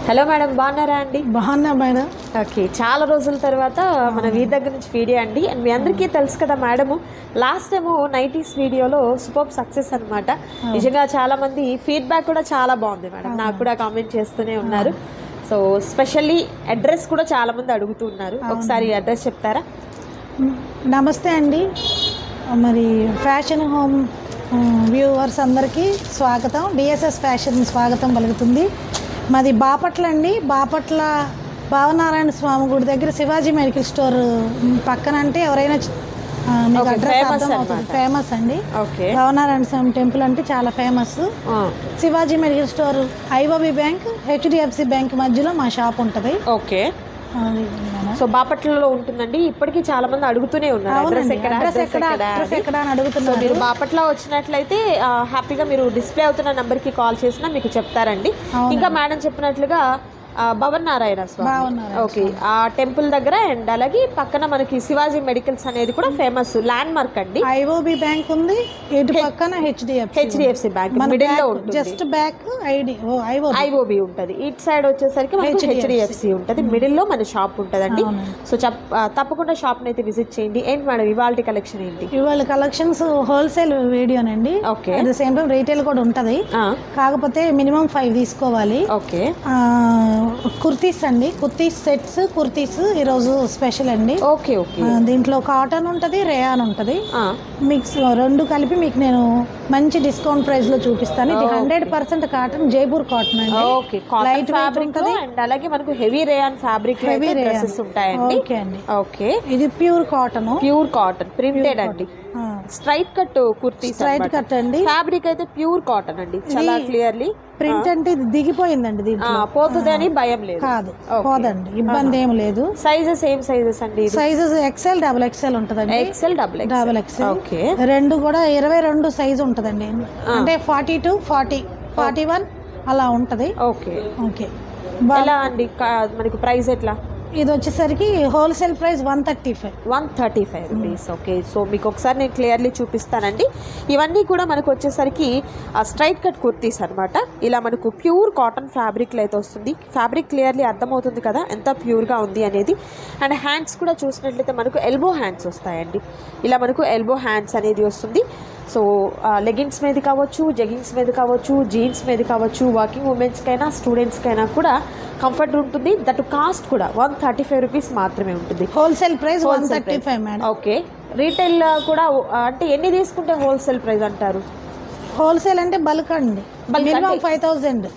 Hello madam, బాగున్నారా అండి? బాగున్నా మేడం. ఓకే, చాలా రోజుల తర్వాత మన వీరి దగ్గర నుంచి వీడియో అండి. అండ్ మీ అందరికీ తెలుసు కదా మేడము, లాస్ట్ టైము 90s వీడియోలో సూపర్ సక్సెస్ అనమాట. నిజంగా చాలా మంది ఫీడ్బ్యాక్ కూడా చాలా బాగుంది మేడం, నాకు కూడా కామెంట్ చేస్తూనే ఉన్నారు. సో స్పెషల్లీ అడ్రస్ కూడా చాలా మంది అడుగుతున్నారు, ఒకసారి అడ్రస్ చెప్తారా? నమస్తే అండి. మరి ఫ్యాషన్ హోమ్ వ్యూవర్స్ అందరికీ స్వాగతం. డిఎస్ఎస్ ఫ్యాషన్ స్వాగతం పలుకుతుంది. మాది బాపట్ల అండి. బాపట్ల భావనారాయణ స్వామి గుడి దగ్గర శివాజీ మెడికల్ స్టోర్ పక్కన. అంటే ఎవరైనా మీకు అడ్రస్ అర్థం అవుతుంది. ఫేమస్ అండి. భావనారాయణ స్వామి టెంపుల్ అంటే చాలా famous. Shivaji medical store, IOB bank, HDFC bank మధ్యలో మా షాప్ ఉంటుంది. ఓకే, సో బాపట్లలో ఉంటుందండి. ఇప్పటికీ చాలా మంది అడుగుతూనే ఉన్నారు అడ్రస్ ఎక్కడ అని అడుగుతున్నారు. మీరు బాపట్ల వచ్చినట్లయితే హ్యాపీగా మీరు డిస్ప్లే అవుతున్న నంబర్ కి కాల్ చేసినా మీకు చెప్తారండి. ఇంకా మేడం చెప్పినట్లుగా భవన్ నారాయణ స్వామి, ఓకే, ఆ టెంపుల్ దగ్గర. అండ్ అలాగే పక్కన మనకి శివాజీ మెడికల్స్ అనేది కూడా ఫేమస్ ల్యాండ్ మార్క్ అండి. ఐఓబి బ్యాంక్ ఉంది, ఇటు పక్కన హెచ్డిఎఫ్సి బ్యాంక్ మిడిల్ లో ఉంటుంది. జస్ట్ బ్యాక్ ఐఓబి ఉంటుంది. ఇటు సైడ్ వచ్చేసరికి మనకు హెచ్డిఎఫ్సి ఉంటుంది. మిడిల్ లో మన షాప్ ఉంటుందండి. సో తప్పకుండా షాప్ అయితే విజిట్ చేయండి. ఏంటి మేడం ఇవాళ కలెక్షన్ ఏంటి? ఇవాళ కలెక్షన్స్ హోల్సేల్ వీడియోనండి. Okay, at the same time retail కూడా ఉంటది, కాకపోతే మినిమం 5 తీసుకోవాలి. ఓకే, కుర్తీస్ అండి, కుర్తీస్ సెట్స్, కుర్తీస్ ఈరోజు స్పెషల్ అండి. ఓకే ఓకే, దీంట్లో కాటన్ ఉంటుంది, రేయాన్ ఉంటుంది, మిక్స్ రెండు కలిపి మీకు నేను మంచి డిస్కౌంట్ ప్రైస్ లో చూపిస్తాను. ఇది 100% కాటన్, జైపూర్ కాటన్ అండి. ఓకే, లైట్ ఫ్యాబ్రిక్ ఉంటుంది. అండ్ అలాగే మనకు heavy rayon fabric, heavy dresses ఉంటాయండి. ఓకే అండి. ఓకే, ఇది ప్యూర్ కాటన్, ప్రింటెడ్ అండి. Straight cut kurti, straight cut అండి. ఫ్యాబ్రిక్ అయితే ప్యూర్ కాటన్ అండి, చాలా క్లియర్లీ. ప్రింట్ అంటే ఇది దిగిపోయిందండి, దీంట్లో పోతుంది అని భయం లేదు. కాదు, పోదండి, ఇబ్బంది ఏం లేదు. సైజెస్ ఏం సైజెస్ అండి? సైజెస్ ఎక్సెల్, డబుల్ ఎక్సెల్ ఉంటదండి. XL, double XL. ఓకే, రెండు కూడా 22 సైజు ఉంటదండి. అంటే 42, 40, 41 అలా ఉంటది. ఓకే ఓకే, ఎలా అండి మనకి ప్రైస్ ఎట్లా? ఇది వచ్చేసరికి wholesale price 135 rupees. Okay, so మీకు ఒకసారి నేను క్లియర్లీ చూపిస్తానండి. ఇవన్నీ కూడా మనకు వచ్చేసరికి స్ట్రైట్ కట్ కుర్తీస్ అనమాట. ఇలా మనకు ప్యూర్ కాటన్ ఫ్యాబ్రిక్లో అయితే వస్తుంది. ఫ్యాబ్రిక్ క్లియర్లీ అర్థమవుతుంది కదా ఎంత ప్యూర్గా ఉంది అనేది. అండ్ హ్యాండ్స్ కూడా చూసినట్లయితే మనకు ఎల్బో హ్యాండ్స్ వస్తాయండి. ఇలా మనకు ఎల్బో హ్యాండ్స్ అనేది వస్తుంది. సో లెగిన్స్ మీద కావచ్చు, జెగిన్స్ మీద కావచ్చు, జీన్స్ మీద కావచ్చు, వర్కింగ్ ఉమెన్స్కైనా స్టూడెంట్స్కైనా కూడా కంఫర్ట్ ఉంటుంది. దట్ కాస్ట్ కూడా 135 రూపీస్ మాత్రమే ఉంటుంది. Wholesale price 135 madam. Okay, retail కూడా అంటే ఎన్ని తీసుకుంటే హోల్సేల్ ప్రైస్ అంటారు? హోల్సేల్ అంటే బల్క్ అండి, మినిమం 5,000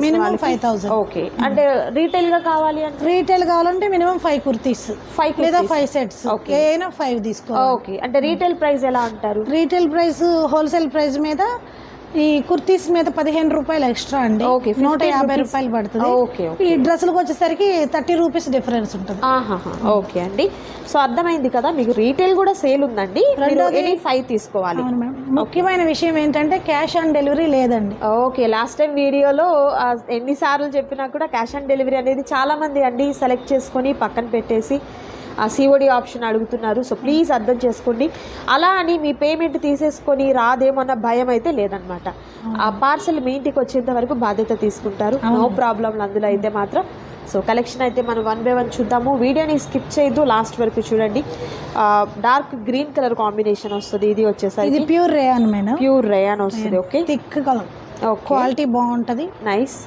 మినిమం 5,000. ఓకే, అంటే రీటైల్ గా కావాలి అంటే? రీటైల్ కావాలంటే మినిమం 5 కుర్తీస్, 5 లేదా 5 సెట్స్, ఏదైనా 5 తీసుకోవాలి. ఓకే, అంటే రీటైల్ ప్రైస్ ఎలా అంటారు? రీటైల్ ప్రైస్ హోల్సేల్ ప్రైస్ మీద ఈ కుర్తీస్ మీద 15 రూపాయలు ఎక్స్ట్రా అండి. 150 రూపాయలు పడుతుంది. ఈ డ్రెస్సులకు వచ్చేసరికి 30 రూపీస్ డిఫరెన్స్ ఉంటుంది. ఓకే అండి, సో అర్థమైంది కదా. మీకు రీటైల్ కూడా సేల్ ఉందండి, 5 తీసుకోవాలి. ముఖ్యమైన విషయం ఏంటంటే క్యాష్ ఆన్ డెలివరీ లేదండి. ఓకే, లాస్ట్ టైం వీడియోలో ఎన్నిసార్లు చెప్పినా కూడా క్యాష్ ఆన్ డెలివరీ అనేది చాలా మంది అండి సెలెక్ట్ చేసుకొని పక్కన పెట్టేసి సిఓడి ఆప్షన్ అడుగుతున్నారు. సో ప్లీజ్ అర్థం చేసుకోండి. అలా అని మీ పేమెంట్ తీసేసుకొని రాదేమన్న భయం అయితే లేదనమాట. ఆ పార్సల్ మీ ఇంటికి వచ్చేంత వరకు బాధ్యత తీసుకుంటారు, నో ప్రాబ్లం అందులో అయితే మాత్రం. సో కలెక్షన్ అయితే మనం 1 by 1 చూద్దాము. వీడియోని స్కిప్ చేయొద్దు, లాస్ట్ వరకు చూడండి. డార్క్ గ్రీన్ కలర్ కాంబినేషన్ వస్తుంది. ఇది వచ్చేసరికి pure rayon madam, pure rayon వస్తుంది. ఓకే, థిక్ కలర్, క్వాలిటీ బాగుంటుంది, నైస్.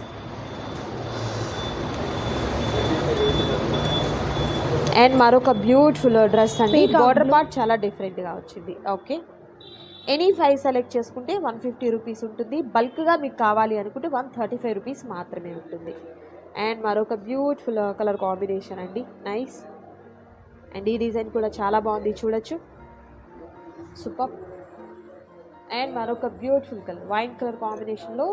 అండ్ మరొక బ్యూటిఫుల్ డ్రెస్ అండి. బోర్డర్ పార్ట్ చాలా డిఫరెంట్గా వచ్చింది. ఓకే, ఎనీ 5 సెలెక్ట్ చేసుకుంటే 150 రూపీస్ ఉంటుంది. బల్క్గా మీకు కావాలి అనుకుంటే 135 రూపీస్ మాత్రమే ఉంటుంది. అండ్ మరొక బ్యూటిఫుల్ కలర్ కాంబినేషన్ అండి, నైస్. అండ్ ఈ డిజైన్ కూడా చాలా బాగుంది, చూడొచ్చు, సూపర్. అండ్ మరొక బ్యూటిఫుల్ కలర్ వైన్ కలర్ కాంబినేషన్లో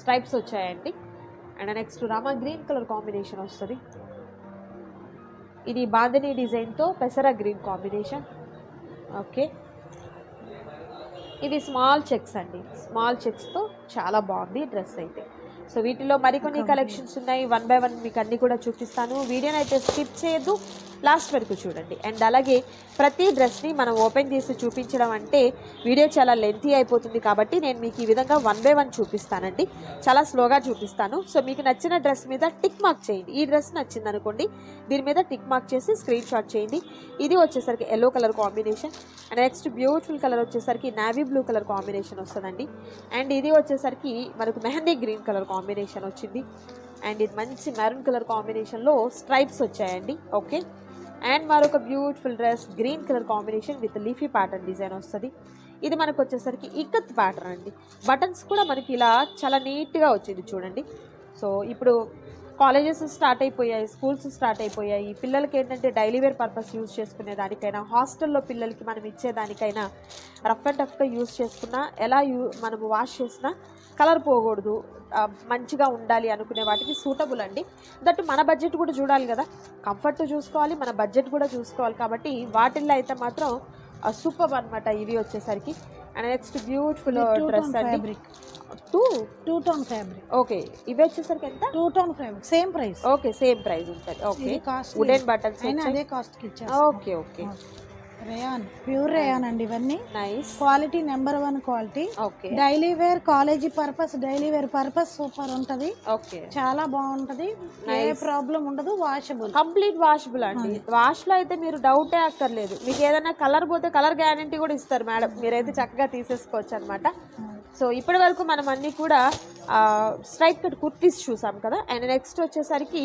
స్ట్రైప్స్ వచ్చాయండి. And next Rama green colour combination వస్తుంది. ఇది బాందిని డిజైన్తో పెసరా గ్రీన్ కాంబినేషన్. ఓకే, ఇది స్మాల్ చెక్స్ అండి, స్మాల్ చెక్స్తో చాలా బాగుంది డ్రెస్ అయితే. సో వీటిలో మరికొన్ని కలెక్షన్స్ ఉన్నాయి, 1 by 1 మీకు అన్నీ కూడా చూపిస్తాను. వీడియోని అయితే స్కిప్ చేయొద్దు, లాస్ట్ వరకు చూడండి. అండ్ అలాగే ప్రతి డ్రెస్ని మనం ఓపెన్ చేసి చూపించడం అంటే వీడియో చాలా లెంతీ అయిపోతుంది, కాబట్టి నేను మీకు ఈ విధంగా 1 by 1 చూపిస్తానండి. చాలా స్లోగా చూపిస్తాను. సో మీకు నచ్చిన డ్రెస్ మీద టిక్ మార్క్ చేయండి. ఈ డ్రెస్ నచ్చింది అనుకోండి, దీని మీద టిక్ మార్క్ చేసి స్క్రీన్ షాట్ చేయండి. ఇది వచ్చేసరికి yellow colour combination. And next beautiful colour వచ్చేసరికి నావీ బ్లూ కలర్ కాంబినేషన్ వస్తుందండి. అండ్ ఇది వచ్చేసరికి మనకు మెహందీ గ్రీన్ కలర్ కాంబినేషన్ వచ్చింది. అండ్ ఇది మంచి మెరూన్ కలర్ కాంబినేషన్లో స్ట్రైప్స్ వచ్చాయండి. ఓకే, అండ్ మరొక beautiful dress green colour combination with leafy pattern design వస్తుంది. ఇది మనకు వచ్చేసరికి ఇక్కత్ ప్యాటర్న్ అండి. బటన్స్ కూడా మనకి ఇలా చాలా నీట్గా వచ్చింది చూడండి. సో ఇప్పుడు కాలేజెస్ స్టార్ట్ అయిపోయాయి, స్కూల్స్ స్టార్ట్ అయిపోయాయి. పిల్లలకి ఏంటంటే డైలీ వేర్ పర్పస్ యూజ్ చేసుకునే దానికైనా, హాస్టల్లో పిల్లలకి మనం ఇచ్చేదానికైనా రఫ్ అండ్ టఫ్గా యూజ్ చేసుకున్నా, ఎలా మనము వాష్ చేసినా కలర్ పోకూడదు, మంచిగా ఉండాలి అనుకునే వాటికి సూటబుల్ అండి. దట్టు మన బడ్జెట్ కూడా చూడాలి కదా, కంఫర్ట్ చూసుకోవాలి, మన బడ్జెట్ కూడా చూసుకోవాలి. కాబట్టి వాటిల్లో అయితే మాత్రం సూపర్ అనమాట ఇవి వచ్చేసరికి. అండ్ నెక్స్ట్ బ్యూటిఫుల్ డ్రెస్ అండి, టూ టోన్ ఫ్యాబ్రిక్. ఓకే, ఇవి వచ్చేసరికి ఎంత? 2 tone fabric, same price. Okay, same price ఉంటుంది. ఓకే, వుడెన్ బటన్స్ అదే కాస్ట్ కి ఇచ్చారు. Okay okay, rayon, pure rayon అండి ఇవన్నీ. Nice quality number 1 quality. Okay, daily wear, college purpose, daily wear purpose super ఉంటది. ఓకే, చాలా బాగుంటది, ఏ ప్రాబ్లం ఉండదు, వాషబుల్, కంప్లీట్ వాషబుల్ అండి. వాష్ లో అయితే మీరు డౌటే అక్కర్లేదు. మీకు ఏదైనా కలర్ పోతే కలర్ గ్యారంటీ కూడా ఇస్తారు మేడం, మీరైతే చక్కగా తీసేసుకోవచ్చు అనమాట. సో ఇప్పటి వరకు మనం అన్ని కూడా స్ట్రైట్ కట్ కుర్తీస్ చూసాం కదా. అండ్ నెక్స్ట్ వచ్చేసరికి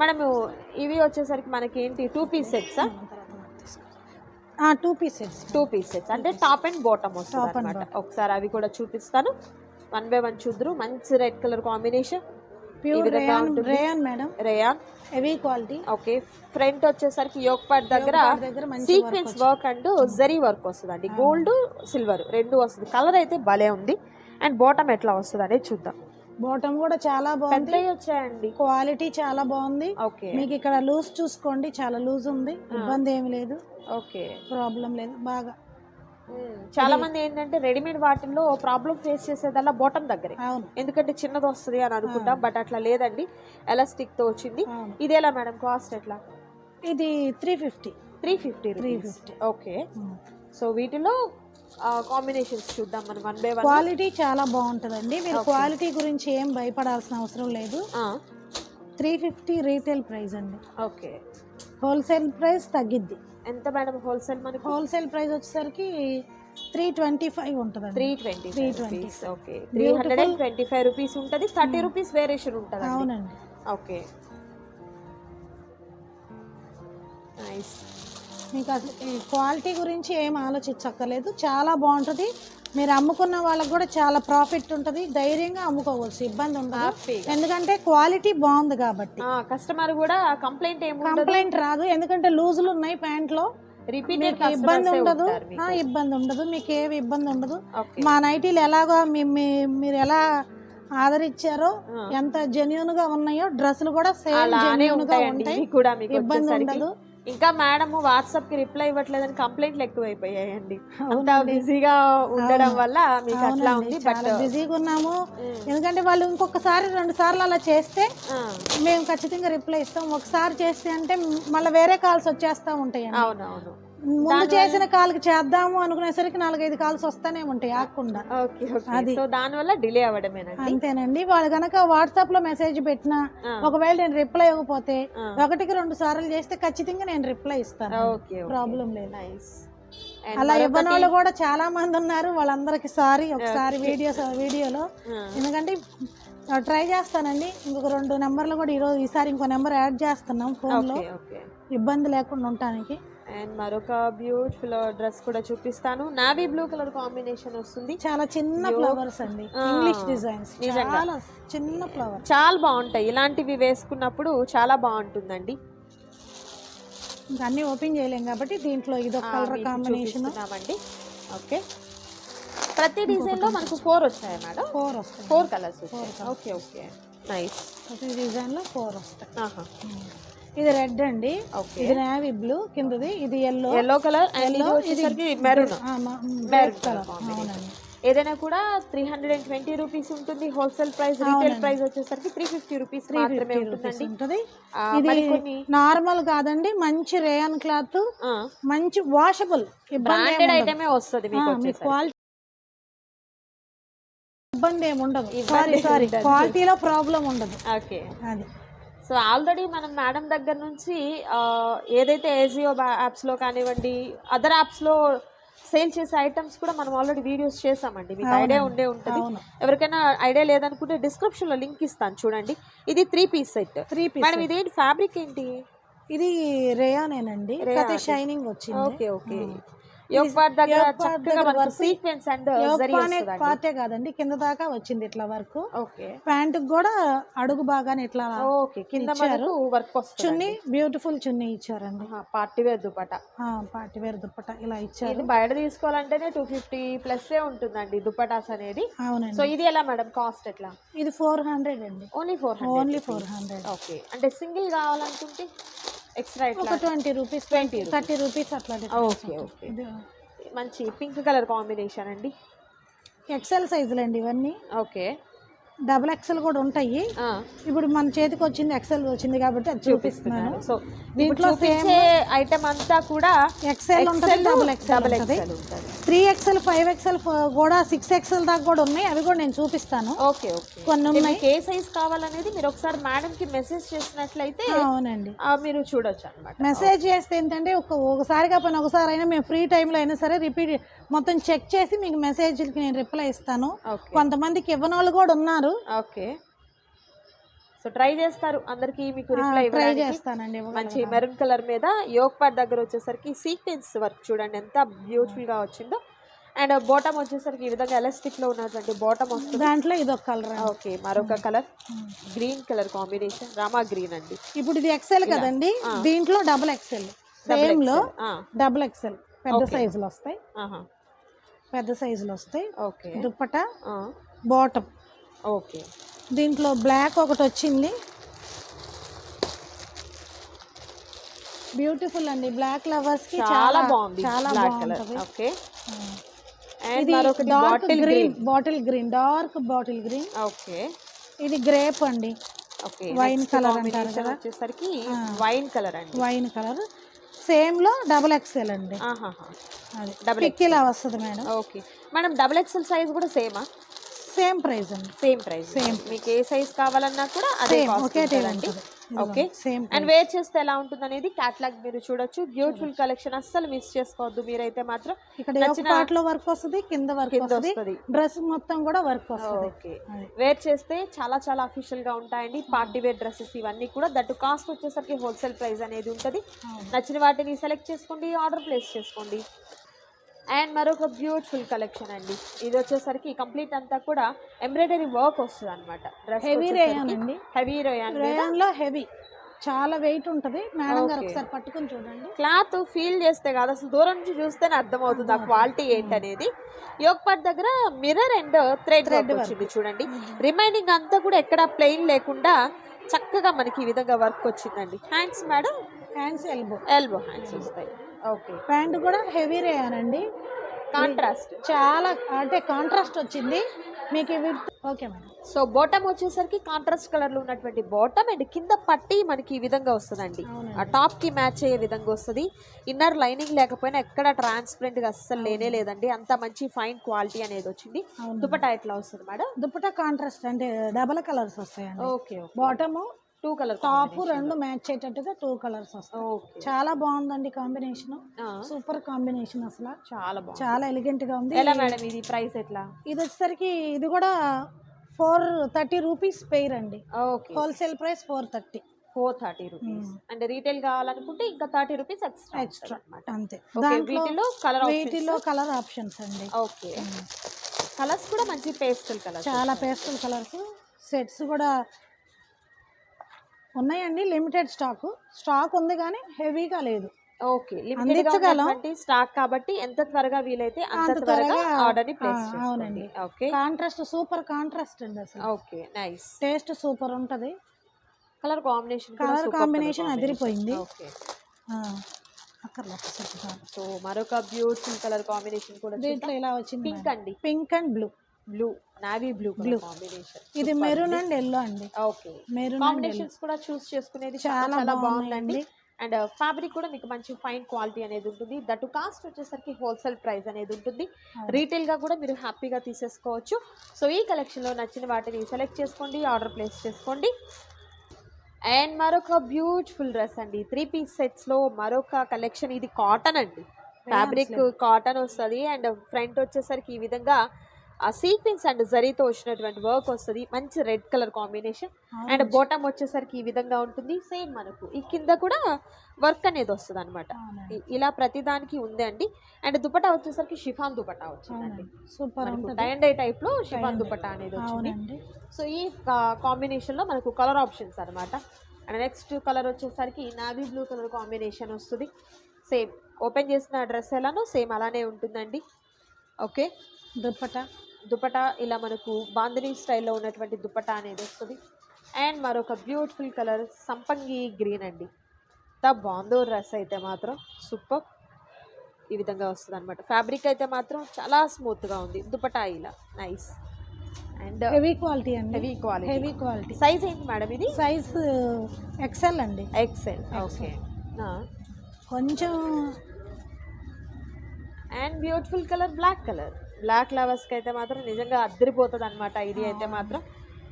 మనము ఇవి వచ్చేసరికి మనకి ఏంటి 2 piece సెట్సా? 2 pieces, 2 piece సెట్స్ అంటే టాప్ అండ్ బాటమ్ వస్తుంది అనమాట. ఒకసారి అవి కూడా చూపిస్తాను, 1 by 1 చూద్దరు. మంచి red colour combination, pure rayon madam, rayon heavy quality. Okay, front వచ్చేసరికి యోక్ పార్ట్ దగ్గర sequence work and zari work వస్తుందండి. గోల్డ్ సిల్వర్ రెండు వస్తుంది. కలర్ అయితే భలే ఉంది. అండ్ బాటమ్ ఎట్లా వస్తుంది అనేది చూద్దాం. బాటమ్ కూడా చాలా బాగుంది, వచ్చాయండి, క్వాలిటీ చాలా బాగుంది. ఓకే, మీకు ఇక్కడ లూజ్ చూసుకోండి, చాలా లూజ్ ఉంది, ఇబ్బంది ఏమి లేదు. ఓకే, ప్రాబ్లం లేదు. బాగా చాలా మంది ఏంటంటే రెడీమేడ్ వాటిల్లో ప్రాబ్లం ఫేస్ చేసేదల్లా బాటమ్ దగ్గరే, అవును, ఎందుకంటే చిన్నది వస్తుంది అని అనుకుంటాం. బట్ అట్లా లేదండి, ఎలాస్టిక్ తో వచ్చింది. ఇది ఎలా మేడం కాస్ట్ ఎట్లా? ఇది 350. 350. ఓకే, సో వీటిలో కాంబినేషన్స్ చూద్దాం మనం 1 by 1. క్వాలిటీ చాలా బాగుంటుందండి, మీరు క్వాలిటీ గురించి ఏం భయపడాల్సిన అవసరం లేదు. 350 రీటైల్ ప్రైస్ అండి. ఓకే, హోల్సేల్ ప్రైస్ తగ్గిద్ది. ఎంత మేడం హోల్సేల్? మనకి హోల్సేల్ ప్రైస్ వచ్చేసరికి 325 ఉంటుంది. 320. ఓకే, 325 రూపీస్ ఉంటుంది. 30 రూపీస్ వేరియేషన్ ఉంటుంది. అవునండి. Okay, nice. మీకు అసలు క్వాలిటీ గురించి ఏం ఆలోచించక్కర్లేదు, చాలా బాగుంటుంది. మీరు అమ్ముకున్న వాళ్ళకి కూడా చాలా ప్రాఫిట్ ఉంటుంది, ధైర్యంగా అమ్ముకోవచ్చు, ఇబ్బంది ఉండదు. ఎందుకంటే క్వాలిటీ బాగుంది కాబట్టి కస్టమర్ కూడా కంప్లైంట్ రాదు. ఎందుకంటే లూజులు ఉన్నాయి ప్యాంట్లో, రిపీటెడ్ ఇబ్బంది ఉండదు, మీకు ఏమి ఇబ్బంది ఉండదు. మా నైటీలు ఎలాగో మీరు ఎలా ఆదరించారో, ఎంత జెన్యూన్ గా ఉన్నాయో డ్రెస్సులు కూడా సేమ్ జెన్యూన్ గా ఉంటాయి, ఇబ్బంది ఉండదు. ఇంకా మేడం వాట్సాప్ కి రిప్లై ఇవ్వట్లేదని కంప్లైంట్లు ఎక్కువైపోయాయండి, అంతా బిజీగా ఉండడం వల్ల మీకు అట్లా ఉంది. బట్ బిజీగా ఉన్నాము, ఎందుకంటే వాళ్ళు ఇంకొకసారి 2 సార్లు అలా చేస్తే మేము ఖచ్చితంగా రిప్లై ఇస్తాం. ఒకసారి చేస్తే అంటే మళ్ళీ వేరే కాల్స్ వచ్చేస్తా ఉంటాయి. అవునవును, ముందు చేసిన కాల్కి చేద్దాము అనుకునేసరికి 4-5 కాల్స్ వస్తానే ఉంటాయి ఆకుండా. అది దాని వల్ల డిలే అవ్వడమేనండి. అంతేనండి. వాళ్ళు కనుక వాట్సాప్ లో మెసేజ్ పెట్టినా, ఒకవేళ నేను రిప్లై ఇవ్వకపోతే 1-2 సార్లు చేస్తే ఖచ్చితంగా నేను రిప్లై ఇస్తాను, ప్రాబ్లం లేదు. అలా ఇవ్వని వాళ్ళు కూడా చాలా మంది ఉన్నారు, వాళ్ళందరికి సారీ. ఒకసారి వీడియోలో ఎందుకంటే ట్రై చేస్తానండి, ఇంకొక 2 నెంబర్లు కూడా ఈసారి ఇంకో నెంబర్ యాడ్ చేస్తున్నాం ఫోన్లో, ఇబ్బంది లేకుండా ఉండటానికి. అండ్ మరొక బ్యూటిఫుల్ డ్రెస్ కూడా చూపిస్తాను. నావీ బ్లూ కలర్ కాంబినేషన్ వస్తుంది, చాలా చిన్న ఫ్లవర్స్ అండి, ఇంగ్లీష్ డిజైన్స్, చాలా చిన్న ఫ్లవర్, చాలా బాగుంటాయి. ఇలాంటివి వేసుకున్నప్పుడు చాలా బాగుంటుందండి. ఇంకా అన్ని ఓపెన్ చేయలేం కాబట్టి దీంట్లో ఇదొక కలర్ కాంబినేషన్ అండి. ఓకే, ప్రతి డిజైన్ లో మనకు 4 వచ్చాయి మేడం? 4 వస్తాయి, 4 కలర్స్. Okay okay, nice. ప్రతి డిజైన్ లో 4 వస్తాయి. ఇది రెడ్ అండి, ఇది నేవీ బ్లూ కిందది, ఇది ఎల్లో కలర్, ఇది మెరూన్ కలర్. అవునండి. ఏదైనా కూడా 320 రూపీస్ ఉంటుంది హోల్సేల్ ప్రైస్. రీటైల్ ప్రైస్ వచ్చేసరికి 350 రూపీస్ మాత్రమే ఉంటుందండి. ఉంటుంది. ఆ, ఇది మరికొన్ని నార్మల్ కాదండి, మంచి రేయన్ క్లాత్, మంచి వాషబుల్, బ్రాండెడ్ ఐటమే వస్తుంది మీకు వచ్చేసరికి. క్వాలిటీ ఇబ్బంది ఏమి ఉండదు. సారీ క్వాలిటీలో ప్రాబ్లం ఉండదు. ఓకే. అది సో ఆల్రెడీ మనం మేడం దగ్గర నుంచి ఏదైతే ఏజియో యాప్స్లో కానివ్వండి, అదర్ యాప్స్లో సేల్ చేసే ఐటమ్స్ కూడా మనం ఆల్రెడీ వీడియోస్ చేసామండి. మీకు ఐడియా ఉండే ఉంటుంది. ఎవరికైనా ఐడియా లేదనుకుంటే డిస్క్రిప్షన్లో లింక్ ఇస్తాను చూడండి. ఇది 3 పీస్ సెట్. మేడం ఇదేంటి ఫ్యాబ్రిక్ ఏంటి? ఇది రేయానేనండి, షైనింగ్ వచ్చింది. Okay okay. యోగ్ పార్ట్ దగ్గర చక్కగా మనకు సీక్వెన్స్ అండ్ జరీ వస్తదండి. పార్టే కాదండి, కింద దాకా వచ్చింది ఇట్లా వర్క్. ఓకే. ప్యాంట్ కూడా అడుగు బాగానే ఇట్లా ఓకే, కింద మనకు వర్క్ వస్తుంది. చున్నీ బ్యూటిఫుల్ చున్నీ ఇచ్చారండి. Party wear dupatta. Party wear dupatta ఇలా ఇచ్చారు. ఇది బయట తీసుకోవాలంటేనే 250 ప్లస్ ఉంటుందండి దుపటాస్ అనేది. అవునండి. సో ఇది ఎలా మేడం కాస్ట్ ఎట్లా? ఇది 400 అండి. ఓన్లీ 400. ఓకే. అంటే సింగిల్ కావాలనుకుంటే ఎక్స్ట్రా ఒక 20 రూపీస్, 30 రూపీస్ అట్లా. Okay okay. మంచి పింక్ కలర్ కాంబినేషన్ అండి. ఎక్సెల్ సైజులు అండి ఇవన్నీ. ఓకే. డబుల్ ఎక్సెల్ కూడా ఉంటాయి. ఇప్పుడు మన చేతికి వచ్చింది ఎక్సెల్ వచ్చింది కాబట్టి అది చూపిస్తున్నాను. సో దీంట్లో ఐటమ్ అంతా కూడా ఎక్సెల్ ఉంటుంది, డబుల్ ఎక్సెల్ ఉంటుంది, 3XL 5XL కూడా 6XL దాకా కూడా ఉన్నాయి. అవి కూడా నేను చూపిస్తాను. Okay okay. కొన్ని ఉన్నాయి. ఏ సైజ్ కావాలనేది మీరు ఒకసారి మేడం కి మెసేజ్ చేసినట్లయితే అవునండి మీరు చూడొచ్చు అన్నమాట. మెసేజ్ చేస్తే ఏంటంటే ఒకసారి కాకపోయినా ఒకసారి అయినా మేము ఫ్రీ టైంలో అయినా సరే రిపీట్ మొత్తం చెక్ చేసి మీకు మెసేజ్కి నేను రిప్లై ఇస్తాను. కొంతమందికి ఇవ్వని వాళ్ళు కూడా ఉన్నారు. ఓకే. సో ట్రై చేస్తారు అందరికి మీకు రిప్లై ట్రై చేస్తానండి. మంచి మెరూన్ కలర్ మీద యోగ్ పార్ట్ దగ్గర వచ్చేసరికి సీక్వెన్స్ వర్క్ చూడండి ఎంత బ్యూటిఫుల్ గా వచ్చిందో. అండ్ బాటమ్ వచ్చేసరికి ఈ విధంగా ఎలాస్టిక్ లో ఉన్నటువంటి బాటమ్ వస్తుంది. దాంట్లో ఇది ఒక కలర్. ఓకే. మరొక colour green colour combination, Rama green అండి. ఇప్పుడు ఇది ఎక్సెల్ కదండి, దీంట్లో డబుల్ ఎక్సెల్, సేమ్ లో డబుల్ ఎక్సెల్ పెద్ద సైజులు వస్తాయి. పెద్ద సైజులు వస్తాయి. ఓకే. దుప్పట బాటమ్. ఓకే. దీంట్లో బ్లాక్ ఒకటి వచ్చింది, బ్యూటిఫుల్ అండి. బ్లాక్ లవర్స్ కి చాలా బాగుంది, చాలా బాగుంటది. ఓకే. ఇది dark green, bottle green, dark bottle green. Okay. ఇది గ్రేప్ అండి. ఓకే. వైన్ కలర్ అంటారు కదా, వచ్చేసరికి వైన్ కలర్ అండి. వైన్ కలర్ సేమ్ లో డబుల్ ఎక్స్ఎల్ అండి. అది డబుల్ ఎక్స్ఎల్ వస్తుంది madam. Okay madam. Double XL size కూడా సేమా? సేమ్ ప్రైస్ అండి. Same price. సేమ్. మీకు ఏ సైజ్ కావాలన్నా కూడా అదే కాస్ట్ ఉంటుందండి. ఓకే. సేమ్. అండ్ వేర్ చేస్తే ఎలా ఉంటుంది అనేది క్యాటలాగ్ మీరు చూడొచ్చు. బ్యూటిఫుల్ కలెక్షన్, అస్సలు మిస్ చేసుకోవద్దు మీరైతే మాత్రం. ఇక్కడ పార్ట్ లో వర్క్ వస్తుంది, కింద వర్క్ వస్తుంది, డ్రెస్ మొత్తం కూడా వర్క్ వస్తుంది. ఓకే. వేర్ చేస్తే చాలా చాలా అఫీషియల్ గా ఉంటాయండి పార్టీ వేర్ డ్రెస్సెస్ ఇవన్నీ కూడా. దట్టు కాస్ట్ వచ్చేసరికి హోల్సేల్ ప్రైస్ అనేది ఉంటుంది. నచ్చిన వాటిని సెలెక్ట్ చేసుకోండి, ఆర్డర్ ప్లేస్ చేసుకోండి. అండ్ మరొక బ్యూటిఫుల్ కలెక్షన్ అండి. ఇది వచ్చేసరికి కంప్లీట్ అంతా కూడా ఎంబ్రాయిడరీ వర్క్ వస్తుంది అనమాట. హెవీ రేయాన్ అండి. Heavy rayon. రేయాన్ లో హెవీ, చాలా వెయిట్ ఉంటుంది. మేడం గారు ఒకసారి పట్టుకుని చూడండి. క్లాత్ ఫీల్ చేస్తే కాదు, అసలు దూరం నుంచి చూస్తేనే అర్థమవుతుంది ఆ క్వాలిటీ ఏంటనేది. యోగ్ పార్ట్ దగ్గర మిర్రర్ అండ్ థ్రెడ్ వచ్చింది చూడండి. రిమైనింగ్ అంతా కూడా ఎక్కడ ప్లెయిన్ లేకుండా చక్కగా మనకి ఈ విధంగా వర్క్ వచ్చిందండి. Hands madam? Hands elbow hands వస్తాయి. ఓకే. ప్యాంట్ కూడా హెవీ రేయానండి, కాంట్రాస్ట్, చాలా అంటే కాంట్రాస్ట్ వచ్చింది మీకు. Okay madam. సో బాటమ్ వచ్చేసరికి కాంట్రాస్ట్ కలర్ లో ఉన్నటువంటి బాటమ్ అండ్ కింద పట్టి మనకి ఈ విధంగా వస్తుందండి. ఆ టాప్ కి మ్యాచ్ అయ్యే విధంగా వస్తుంది. ఇన్నర్ లైనింగ్ లేకపోయినా ఎక్కడ ట్రాన్స్పరెంట్ గా అస్సలు లేనే లేదండి, అంత మంచి ఫైన్ క్వాలిటీ అనేది వచ్చింది. దుపట్టా ఎట్లా వస్తుంది మేడం? దుపట్టా కాంట్రాస్ట్ అంటే డబల్ కలర్స్ వస్తాయండి. Okay. Bottom 2 colour, top 2 match అయ్యేటట్టుగా 2 కలర్స్ వస్తాయి. చాలా బాగుందండి కాంబినేషన్, సూపర్ కాంబినేషన్, అసలు చాలా బాగుంది, చాలా ఎలిగెంట్ గా ఉంది. ఎలా మేడం ఇది ప్రైస్ ఎట్లా? ఇది వచ్చేసరికి ఇది కూడా 430 రూపీస్ పెయిర్ అండి. ఓకే. Wholesale price 430 rupees. అంటే రీటైల్ కావాలనుకుంటే ఇంకా 30 రూపీస్ ఎక్స్ట్రా అంతే. వీటిలో కలర్ ఆప్షన్స్ అండి. ఓకే. కలర్స్ కూడా మంచి పేస్టల్ కలర్, చాలా పేస్టల్ కలర్స్. సెట్స్ కూడా ఉన్నాయండి, లిమిటెడ్ స్టాక్ ఉంది కానీ హెవీగా లేదు. ఓకే. లిమిటెడ్ స్టాక్ కాబట్టి ఎంత త్వరగా వీలైతే అంత త్వరగా ఆర్డర్ ని ప్లేస్ చేసుకోండి. అవునండి. ఓకే. కాంట్రాస్ట్, సూపర్ కాంట్రాస్ట్ అండి అసలు. ఓకే. నైస్. టేస్ట్ సూపర్ ఉంటది. కలర్ కాంబినేషన్ అదిరిపోయింది. ఓకే. అక్కర్లేదు చెప్తాను. సో మరొక బ్యూటిఫుల్ కలర్ కాంబినేషన్ కూడా దీంట్లో ఇలా వచ్చింది పింక్ అండి, pink and blue. Blue, navy blue Blue. Combination. ఇది మెరూన్ అండ్ ఎల్లో అండి. ఓకే, మెరూన్ కాంబినేషన్స్ కూడా చూస్ చేసుకునేది చాలా చాలా బాగుందండి. అండ్ ఫ్యాబ్రిక్ కూడా మీకు మంచి ఫైన్ క్వాలిటీ అనేది ఉంటుంది. దట్టు కాస్ట్ వచ్చేసరికి హోల్సేల్ ప్రైస్ అనేది ఉంటుంది. రీటైల్గా కూడా మీరు హ్యాపీగా తీసేసుకోవచ్చు. సో ఈ కలెక్షన్లో నచ్చిన వాటిని సెలెక్ట్ చేసుకోండి, ఆర్డర్ ప్లేస్ చేసుకోండి. అండ్ మరొక బ్యూటిఫుల్ డ్రెస్ అండి, 3 పీస్ సెట్స్లో మరొక కలెక్షన్. ఇది కాటన్ అండి, ఫ్యాబ్రిక్ కాటన్ వస్తుంది. అండ్ ఫ్రంట్ వచ్చేసరికి ఈ విధంగా ఆ సీక్వెన్స్ అండ్ జరీతో వచ్చినటువంటి వర్క్ వస్తుంది. మంచి red colour combination. And bottom వచ్చేసరికి ఈ విధంగా ఉంటుంది. సేమ్ మనకు ఈ కింద కూడా వర్క్ అనేది వస్తుంది అనమాట. ఇలా ప్రతిదానికి ఉంది అండి. అండ్ దుపట్టా వచ్చేసరికి షిఫాన్ దుపట్టా వచ్చిందండి. Super tie and dye type లో షిఫాన్ దుపట్టా అనేది వచ్చింది. సో ఈ కాంబినేషన్ లో మనకు కలర్ ఆప్షన్స్ అనమాట. అండ్ నెక్స్ట్ కలర్ వచ్చేసరికి నావీ బ్లూ కలర్ కాంబినేషన్ వస్తుంది. సేమ్ ఓపెన్ చేసిన డ్రెస్ ఎలానో సేమ్ అలానే ఉంటుందండి. ఓకే, దుపట్టా ఇలా మనకు బాందినీ స్టైల్లో ఉన్నటువంటి దుపట్టా అనేది వస్తుంది. అండ్ మరొక బ్యూటిఫుల్ కలర్ సంపంగి గ్రీన్ అండి. ఎంత బాగుందో డ్రెస్ అయితే మాత్రం సూపర్. ఈ విధంగా వస్తుంది అనమాట. ఫ్యాబ్రిక్ అయితే మాత్రం చాలా స్మూత్గా ఉంది. దుపట్టా ఇలా నైస్ అండ్ హెవీ క్వాలిటీ అండి. Heavy quality. సైజ్ ఏంటి మేడం ఇది? సైజ్ ఎక్సెల్ అండి. ఎక్సెల్. ఓకే, కొంచెం. అండ్ బ్యూటిఫుల్ కలర్ బ్లాక్ లవర్స్కి అయితే మాత్రం నిజంగా అద్దరిపోతుంది అనమాట. ఇది అయితే మాత్రం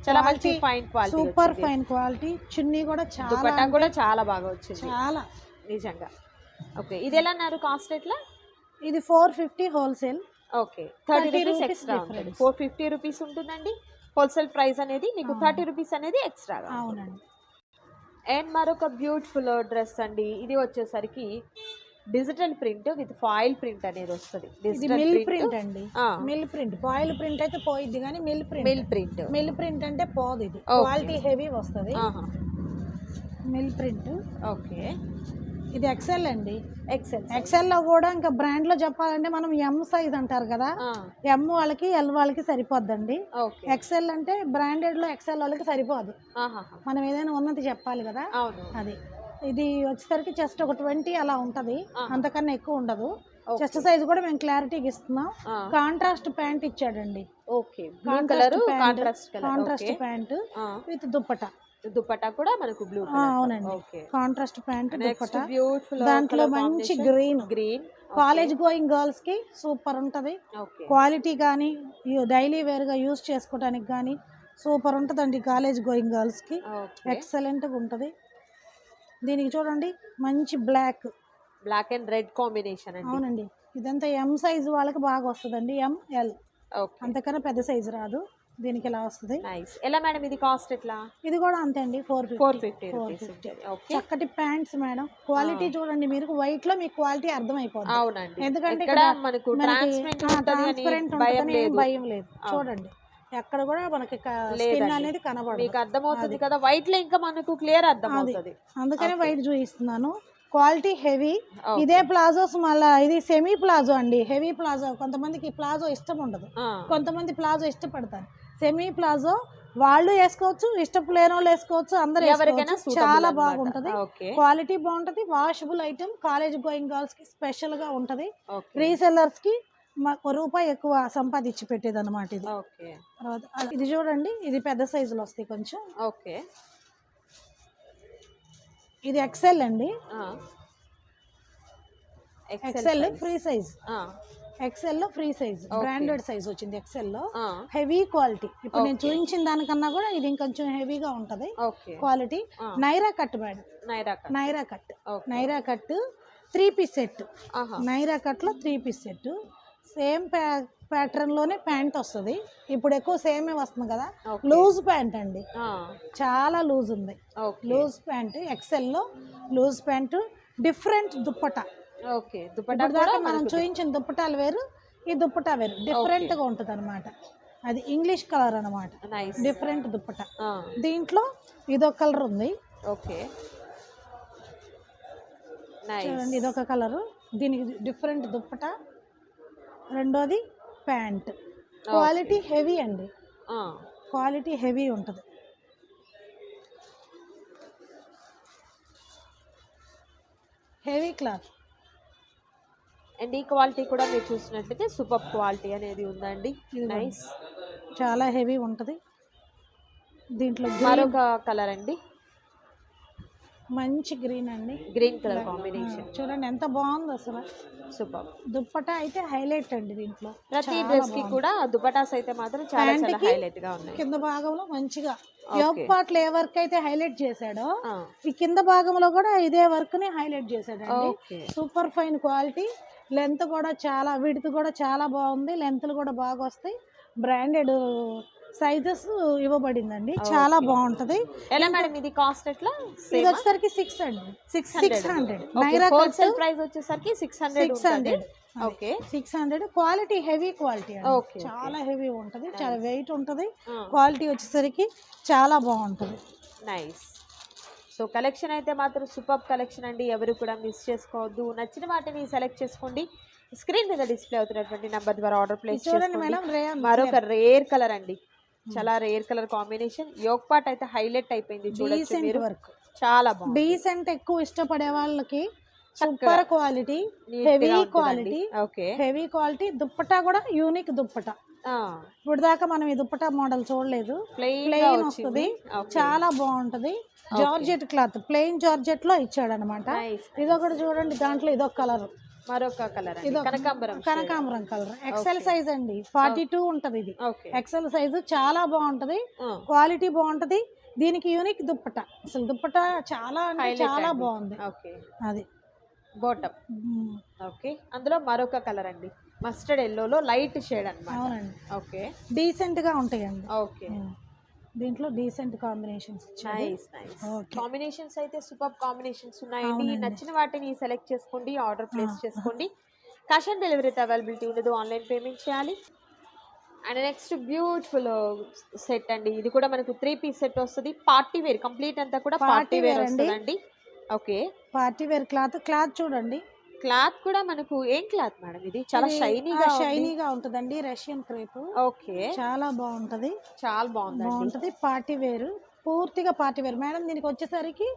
చాలా మంచి fine quality, super fine quality. Chunni కూడా దుపట్టా కూడా చాలా బాగా వచ్చింది చాలా నిజంగా. ఓకే, ఇది ఎలా అన్నారు కాస్ట్ ఎట్లా? ఇది 450 హోల్సేల్. ఓకే, 30 రూపీస్ ఎక్స్ట్రా ఉంటుంది. 450 రూపీస్ ఉంటుందండి హోల్సేల్ ప్రైస్ అనేది. మీకు 30 రూపీస్ అనేది ఎక్స్ట్రాగా. అవునండి. అండ్ మరొక బ్యూటిఫుల్ డ్రెస్ అండి, ఇది వచ్చేసరికి digital print with foil print అనేది వస్తుంది. మిల్ ప్రింట్ అండి. మిల్ ప్రింట్, ఫాయిల్ ప్రింట్ అయితే పోయిద్ది కానీ మిల్ ప్రింట్ అంటే పోదు. ఇది క్వాలిటీ హెవీ వస్తుంది. Mill print. ఓకే, ఇది ఎక్సెల్ అండి. ఎక్సెల్ లో కూడా ఇంకా బ్రాండ్ లో చెప్పాలంటే మనం ఎం సైజ్ అంటారు కదా, ఎం వాళ్ళకి ఎల్ వాళ్ళకి సరిపోద్దండి. ఎక్సెల్ అంటే బ్రాండెడ్ లో ఎక్సెల్ వాళ్ళకి సరిపోదు. మనం ఏదైనా ఉన్నది చెప్పాలి కదా, అది. ఇది వచ్చేసరికి చెస్ట్ ఒక 20 అలా ఉంటది, అంతకన్నా ఎక్కువ ఉండదు. చెస్ట్ సైజ్ కూడా మేము క్లారిటీగా ఇస్తున్నాం. కాంట్రాస్ట్ ప్యాంట్ ఇచ్చాడండి. Okay, contrast pant with dupatta కూడా మనకు బ్లూ. అవునండి, కాంట్రాస్ట్ ప్యాంట్ దుపట్టా. బ్యూటిఫుల్ దాంట్లో మంచి గ్రీన్. కాలేజ్ గోయింగ్ గర్ల్స్ కి సూపర్ ఉంటది. క్వాలిటీ కానీ డైలీ వేర్ గా యూజ్ చేసుకోవడానికి కానీ సూపర్ ఉంటదండి. కాలేజ్ గోయింగ్ గర్ల్స్ కి ఎక్సలెంట్ గా ఉంటది. దీనికి చూడండి మంచి బ్లాక్ అండ్ రెడ్ కాంబినేషన్. అవునండి, ఇదంతా ఎం సైజ్ వాళ్ళకి బాగా వస్తుందండి. ఎంఎల్ అంతకన్నా పెద్ద సైజు రాదు. దీనికి ఎలా వస్తుంది. ఎలా మేడం ఇది కాస్ట్ ఎట్లా? ఇది కూడా అంతే అండి, 450. చక్కటి ప్యాంట్స్ మేడం. క్వాలిటీ చూడండి, మీరు వైట్ లో మీకు క్వాలిటీ అర్థమైపోతుంది. అవునండి, ఎందుకంటే ట్రాన్స్పరెంట్ భయం లేదు. చూడండి, ఎక్కడ కూడా మనకి స్కిన్ అనేది కనబడదు. మీకు అర్థమవుతుంది కదా, వైట్ లో ఇంకా మనకు క్లియర్ అర్థమవుతుంది. అందుకనే వైట్ చూపిస్తున్నాను. Quality heavy. ఇదే ప్లాజోస్ మళ్ళీ ఇది సెమీ ప్లాజో అండి. హెవీ ప్లాజో కొంతమందికి ప్లాజో ఇష్టం ఉండదు, కొంతమంది ప్లాజో ఇష్టపడతారు. సెమీ ప్లాజో వాళ్ళు వేసుకోవచ్చు, ఇష్టం లేని వాళ్ళు వేసుకోవచ్చు, అందరూ వేసుకోవచ్చు. చాలా బాగుంటది, క్వాలిటీ బాగుంటది, washable item. College going girls కి స్పెషల్ గా ఉంటది. రీసెల్లర్స్ కి రూపాయి ఎక్కువ సంపాదించి పెట్టేది అనమాట ఇది. ఇది చూడండి, ఇది పెద్ద సైజులో వస్తాయి కొంచెం. ఓకే, ఇది ఎక్సెల్ అండి. XL free size. ఎక్సెల్ లో ఫ్రీ సైజ్, బ్రాండెడ్ సైజ్ వచ్చింది ఎక్సెల్ లో. Heavy quality. ఇప్పుడు నేను చూపించిన దానికన్నా కూడా ఇది ఇంకొంచెం హెవీగా ఉంటది quality. Naira cut madam, Naira cut 3 piece set. Naira cut లో 3 పీస్ సెట్. సేమ్ ప్యాటర్న్ లోనే ప్యాంట్ వస్తుంది. ఇప్పుడు ఎక్కువ సేమే వస్తుంది కదా. లూజ్ ప్యాంట్ అండి, చాలా లూజ్ ఉంది. లూజ్ ప్యాంట్ ఎక్సెల్ లో లూజ్ ప్యాంట్. డిఫరెంట్ దుప్పటా. దాకా మనం చూపించిన దుప్పటాలు వేరు, ఈ దుప్పటా వేరు, డిఫరెంట్ గా ఉంటది అనమాట. అది ఇంగ్లీష్ కలర్ అనమాట, డిఫరెంట్ దుప్పటా. దీంట్లో ఇదొక కలర్ ఉంది. చూడండి, ఇదొక కలరు. దీనికి డిఫరెంట్ దుప్పటా. రెండోది ప్యాంట్. క్వాలిటీ హెవీ అండి, క్వాలిటీ హెవీ ఉంటుంది. Heavy cloth. అండ్ ఈ క్వాలిటీ కూడా మీరు చూసినట్లయితే సూపర్ క్వాలిటీ అనేది ఉందండి. నైస్. చాలా హెవీ ఉంటుంది. దీంట్లో మరొక కలర్ అండి, మంచి గ్రీన్ అండి, గ్రీన్ కలర్ కాంబినేషన్. చూడండి ఎంత బాగుంది అసలు. సూపర్. దుప్పటా అయితే హైలైట్ అండి. దీంట్లో ప్రతి డ్రెస్ కి కూడా దుపటాస్ అయితే మాత్రం చాలా చాలా హైలైట్ గా ఉన్నాయి. కింద భాగంలో మంచిగా యోగ్ పార్ట్ ఏ వర్క్ అయితే హైలైట్ చేశాడో ఈ కింద భాగంలో కూడా ఇదే వర్క్ ని హైలైట్ చేశాడండి. Super fine quality. లెంత్ కూడా చాలా, విడ్త్ కూడా చాలా బాగుంది. లెంత్లు కూడా బాగా వస్తాయి. బ్రాండెడ్ సైజెస్ ఇవ్వబడిందండి. చాలా బాగుంటది. ఎలా మేడం ఇది కాస్ట్ ఎట్లా? ఇది వచ్చేసరికి 600. హోల్సేల్ ప్రైస్ వచ్చేసరికి 600. ఓకే, 600. క్వాలిటీ హెవీ క్వాలిటీ అండి. చాలా హెవీ ఉంటది, చాలా వెయిట్ ఉంటది. క్వాలిటీ వచ్చేసరికి చాలా బాగుంటది. నైస్. సో కలెక్షన్ అయితే మాత్రం సూపర్ కలెక్షన్ అండి. ఎవరు కూడా మిస్ చేసుకోవద్దు. నచ్చిన వాటిని సెలెక్ట్ చేసుకోండి. స్క్రీన్ మీద డిస్ప్లే అవుతున్నటువంటి నెంబర్ ద్వారా ఆర్డర్ ప్లేస్ చేసుకోండి. మరొక రేర్ కలర్ అండి, చాలా rare colour combination. Yoke part అయితే హైలైట్ అయిపోయింది. చూడొచ్చు మీరు, చాలా బాగుంది. డీసెంట్ ఎక్కువ ఇష్టపడే వాళ్ళకి super quality, heavy quality. Okay, heavy quality. Dupatta కూడా యూనిక్ దుప్పటా. ఇప్పుడు దాకా మనం ఈ దుప్పటా మోడల్ చూడలేదు. ప్లెయిన్ వస్తుంది, చాలా బాగుంటది. జార్జెట్ క్లాత్, ప్లెయిన్ జార్జెట్ లో ఇచ్చాడు అనమాట. ఇదొకటి చూడండి, దాంట్లో ఇదొక కలర్, మరొక కలర్ కనకాంబరం కలర్. ఎక్సెల్ సైజ్ అండి, 42 ఉంటది. ఇది ఎక్సెల్ సైజ్, చాలా బాగుంటది. క్వాలిటీ బాగుంటది. దీనికి యూనిక్ దుప్పట. అసలు దుప్పట చాలా అంటే చాలా బాగుంది. అది బాటమ్. ఓకే, అందులో మరొక కలర్ అండి, మస్టర్డ్ ఎల్లోలో లైట్ షేడ్ అన్నమాట. అవునండి. ఓకే, డీసెంట్ గా ఉంటాయండి. ఓకే, దీంట్లో decent combinations. Nice nice combinations అయితే సూపర్ కాంబినేషన్స్ ఉన్నాయండి. నచ్చిన వాటిని సెలెక్ట్ చేసుకోండి, ఆర్డర్ ప్లేస్ చేసుకోండి. క్యాష్ ఆన్ డెలివరీ అయితే అవైలబిలిటీ ఉండదు, ఆన్లైన్ పేమెంట్ చేయాలి. అండ్ నెక్స్ట్ బ్యూటిఫుల్ సెట్ అండి. ఇది కూడా మనకు 3 పీస్ సెట్ వస్తుంది. పార్టీ వేర్, కంప్లీట్ అంతా కూడా పార్టీ వేర్ వస్తుందండి. Okay, party wear cloth. Cloth చూడండి, క్లాత్ కూడా మనకు ఏం క్లాత్ మేడం ఇది? చాలా షైనీగా ఉంటదండి. Russian crepe. ఓకే, చాలా బాగుంటది, చాలా బాగుంటది. పార్టీ వేర్, పూర్తిగా పార్టీ వేర్ మేడం. దీనికి వచ్చేసరికి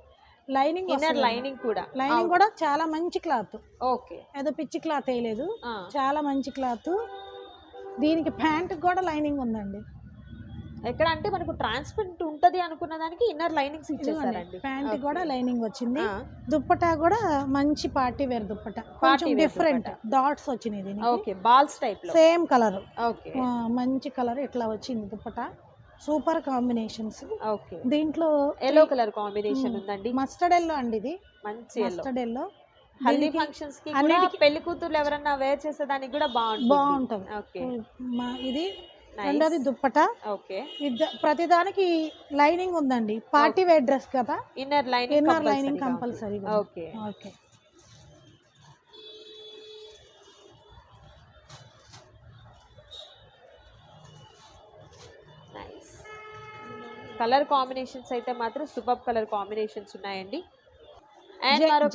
లైనింగ్, ఇన్నర్ లైనింగ్ కూడా చాలా మంచి క్లాత్. ఓకే, ఏదో పిచ్చి క్లాత్ వేయలేదు, చాలా మంచి క్లాత్. దీనికి ప్యాంట్ కూడా లైనింగ్ ఉందండి. ఎక్కడ అంటే మనకు ట్రాన్స్పరెంట్ ఉంటది అనుకున్న దానికి ఇన్నర్ లైనింగ్స్ ఇచ్చేసారండి. ప్యాంట్ కూడా లైనింగ్ వచ్చింది. దుప్పటా కూడా మంచి పార్టీ వేర్ దుప్పటా, కొంచెం డిఫరెంట్ డాట్స్ వచ్చినాయి దీనికి. ఓకే, బాల్స్ టైప్ లో సేమ్ కలర్. ఓకే, మంచి కలర్ ఇట్లా వచ్చింది దుప్పటా. Super combinations. ఓకే, దీంట్లో ఎల్లో కలర్ కాంబినేషన్ ఉందండి. మస్టర్డ్ ఎల్లో అండి, ఇది మంచి మస్టర్డ్ ఎల్లో. హల్దీ ఫంక్షన్స్ కి కూడా, పెళ్లి కూతుర్లు ఎవరన్నా వేర్ చేసేదానికి కూడా బాగుంటది. ఓకే, ఇది రెండోది దుప్పటా. ఓకే, ప్రతిదానికి లైనింగ్ ఉందండి. పార్టీ వేర్ డ్రెస్ కదా, inner lining compulsory. Okay, okay. Nice colour combinations అయితే మాత్రం సూపర్ కలర్ కాంబినేషన్స్ ఉన్నాయండి.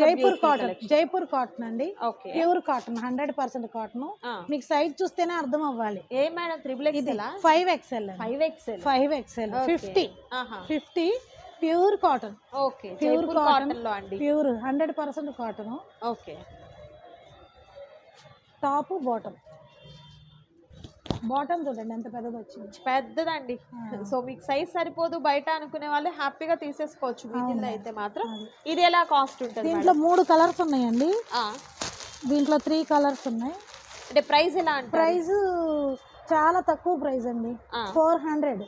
జైపూర్ కాటన్ అండి. Pure cotton, 100% cotton. మీకు సైజ్ చూస్తేనే అర్థం అవ్వాలి. ఏ madam? 5XL. 50 pure cotton. Okay, pure cotton లో అండి, pure 100% cotton. Okay, top bottom చూడండి ఎంత పెద్దది వచ్చింది, పెద్దదండి. సో మీకు సైజ్ సరిపోదు బయట అనుకునే వాళ్ళు హ్యాపీగా తీసేసుకోవచ్చు. వీటిల్లో అయితే మాత్రం ఇది ఎలా కాస్ట్ ఉంటుంది? దీంట్లో 3 కలర్స్ ఉన్నాయండి. దీంట్లో 3 కలర్స్ ఉన్నాయి. అంటే ప్రైస్ ఎలా అంటే? ప్రైస్ చాలా తక్కువ ప్రైస్ అండి, 400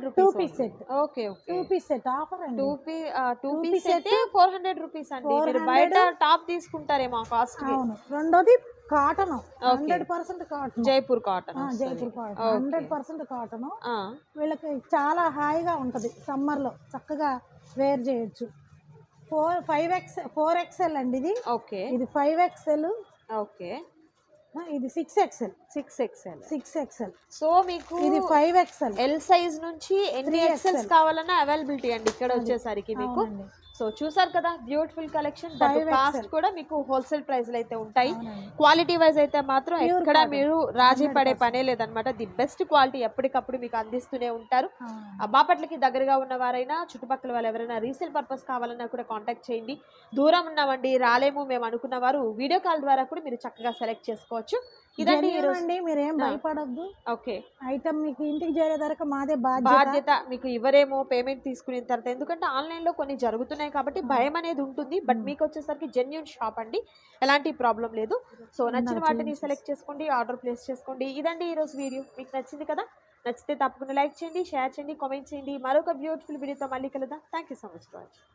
rupees. 2 piece set. Okay, 2 piece set offer అండి. 2 పీస్ సెట్ 400 రూపీస్ అండి. మీరు బయట టాప్ తీసుకుంటారేమో కాస్ట్. అవును. రెండోది cotton, 100% cotton, Jaipur cotton. 100% cotton. వీళ్ళకి చాలా హాయిగా ఉంటది. సమ్మర్ లో చక్కగా వేర్ చేయొచ్చు. 4XL అండి ఇది. ఓకే, ఇది 5XL. ఓకే, ఇది 6XL. 6XL. సో మీకు ఇది 5XL. ఎల్ సైజ్ నుంచి ఎన్ని ఎక్సెల్స్ కావాలన్నా అవైలబిలిటీ అండి ఇక్కడ వచ్చేసరికి మీకు. సో చూసారు కదా బ్యూటిఫుల్ కలెక్షన్. 5XL. కాస్ట్ కూడా మీకు హోల్సేల్ ప్రైస్లు అయితే ఉంటాయి. అవునండి. క్వాలిటీ వైజ్ అయితే మాత్రం Pure ఎక్కడ cotton. మీరు రాజీ పడే 100%. పనే లేదనమాట. ది బెస్ట్ క్వాలిటీ ఎప్పటికప్పుడు మీకు అందిస్తూనే ఉంటారు. అవునండి. బాపట్లకి దగ్గరగా ఉన్న వారైనా చుట్టుపక్కల వాళ్ళు ఎవరైనా రీసేల్ పర్పస్ కావాలన్నా కూడా కాంటాక్ట్ చేయండి. దూరం ఉన్నామండి రాలేము మేము అనుకున్న వారు వీడియో కాల్ ద్వారా కూడా మీరు చక్కగా సెలెక్ట్ చేసుకోవచ్చు. ఇదండి Genuine ఈరోజు. అండి, మీరేం ఆ. భయపడొద్దు. ఓకే, ఐటమ్ మీకు ఇంటికి చేరేదాకా మాదే బాధ్యత. బాధ్యత మీకు ఇవ్వరేమో పేమెంట్ తీసుకున్న తర్వాత, ఎందుకంటే ఆన్లైన్లో కొన్ని జరుగుతున్నాయి కాబట్టి భయం అనేది ఉంటుంది. బట్ మీకు వచ్చేసరికి జెన్యూన్ షాప్ అండి, ఎలాంటి ప్రాబ్లం లేదు. సో నచ్చిన వాటిని సెలెక్ట్ చేసుకోండి, ఆర్డర్ ప్లేస్ చేసుకోండి. ఇదండి ఈరోజు వీడియో. మీకు నచ్చింది కదా? నచ్చితే తప్పకుండా లైక్ చేయండి, షేర్ చేయండి, కామెంట్ చేయండి. మరొక బ్యూటిఫుల్ వీడియోతో మళ్ళీ కలుద్దాం. Thank you so much for watching.